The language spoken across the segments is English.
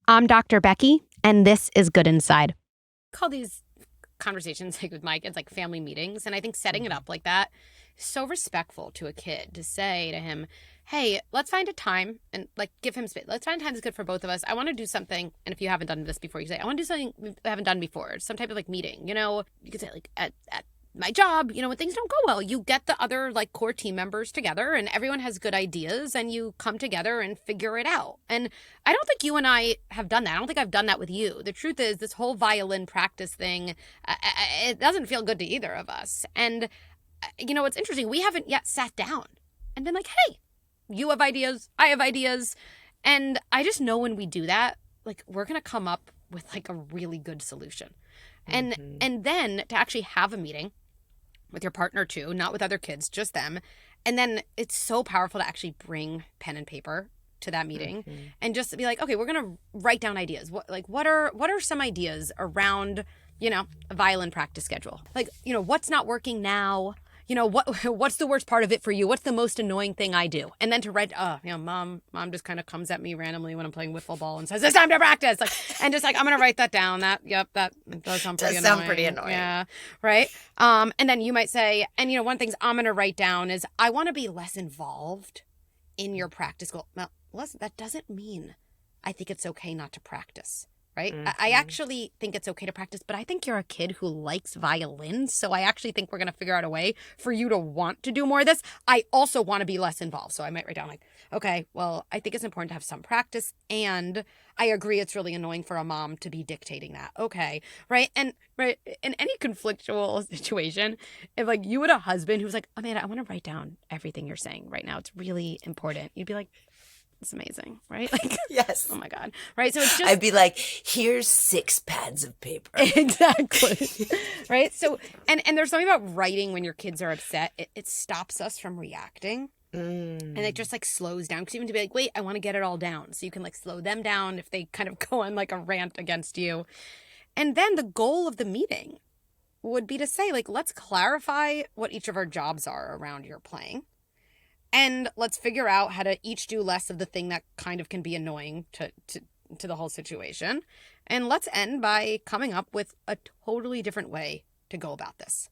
I'm Dr. Becky, and this is Good Inside. Call these conversations like with my kids like family meetings, and I think setting it up like that is so respectful to a kid to say to him, hey, let's find a time and like give him space. Let's find a time that's good for both of us. I want to do something, and if you haven't done this before, you say, I want to do something we haven't done before, some type of like meeting. You could say like at my job, when things don't go well, you get the other like core team members together and everyone has good ideas and you come together and figure it out. And I don't think you and I have done that. I don't think I've done that with you. The truth is this whole violin practice thing, it doesn't feel good to either of us. And what's interesting, we haven't yet sat down and been like, hey, you have ideas, I have ideas. And I just know when we do that, like we're going to come up with like a really good solution. And then to actually have a meeting with your partner too, not with other kids, just them. And then it's so powerful to actually bring pen and paper to that meeting and just be like, okay, we're going to write down ideas. What are some ideas around, a violin practice schedule? Like, what's not working now? What's the worst part of it for you? What's the most annoying thing I do? And then to write, mom just kind of comes at me randomly when I'm playing wiffle ball and says, it's time to practice. I'm going to write that down. That does sound pretty annoying. Yeah. Right. And then you might say, and one of the things I'm going to write down is I want to be less involved in your practice goal. Now, listen, that doesn't mean I think it's okay not to practice. Right? I actually think it's okay to practice, but I think you're a kid who likes violin. So I actually think we're going to figure out a way for you to want to do more of this. I also want to be less involved. So I might write down like, okay, well, I think it's important to have some practice. And I agree it's really annoying for a mom to be dictating that. Okay. Right. And right in any conflictual situation, if like you had a husband who was like, Amanda, I want to write down everything you're saying right now. It's really important. You'd be like, it's amazing, right? Like, yes. Oh my God. Right. So it's just, I'd be like, here's 6 pads of paper. Exactly. Right. So, and there's something about writing when your kids are upset. It stops us from reacting. And it just like slows down. Because even to be like, wait, I want to get it all down. So you can like slow them down if they kind of go on like a rant against you. And then the goal of the meeting would be to say like, let's clarify what each of our jobs are around your playing. And let's figure out how to each do less of the thing that kind of can be annoying to the whole situation. And let's end by coming up with a totally different way to go about this,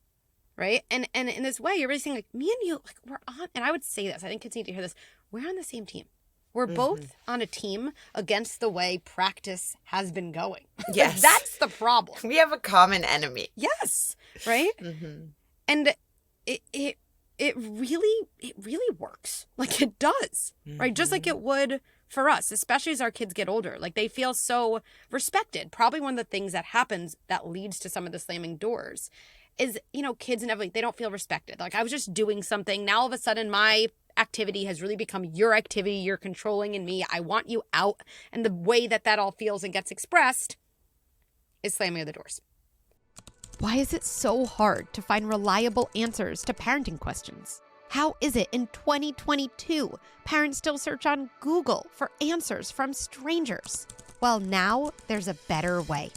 right? And in this way, you're really saying, like, me and you, like, we're on, and I would say this, I think kids need to hear this, we're on the same team. We're both on a team against the way practice has been going. Yes. That's the problem. We have a common enemy. Yes, right? And it really works. Like it does, right? Just like it would for us, especially as our kids get older. Like they feel so respected. Probably one of the things that happens that leads to some of the slamming doors is, kids inevitably, they don't feel respected. Like I was just doing something. Now all of a sudden my activity has really become your activity. You're controlling in me. I want you out. And the way that all feels and gets expressed is slamming of the doors. Why is it so hard to find reliable answers to parenting questions? How is it in 2022 parents still search on Google for answers from strangers? Well, now there's a better way.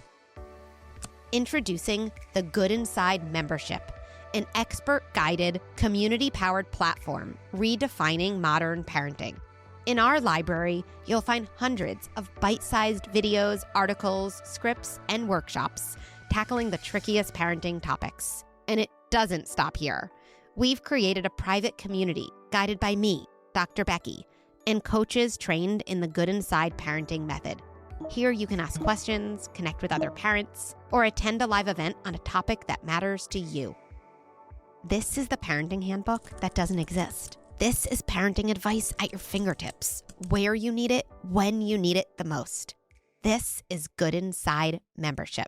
Introducing the Good Inside membership, an expert-guided, community-powered platform redefining modern parenting. In our library, you'll find hundreds of bite-sized videos, articles, scripts, and workshops tackling the trickiest parenting topics. And it doesn't stop here. We've created a private community guided by me, Dr. Becky, and coaches trained in the Good Inside parenting method. Here you can ask questions, connect with other parents, or attend a live event on a topic that matters to you. This is the parenting handbook that doesn't exist. This is parenting advice at your fingertips, where you need it, when you need it the most. This is Good Inside membership.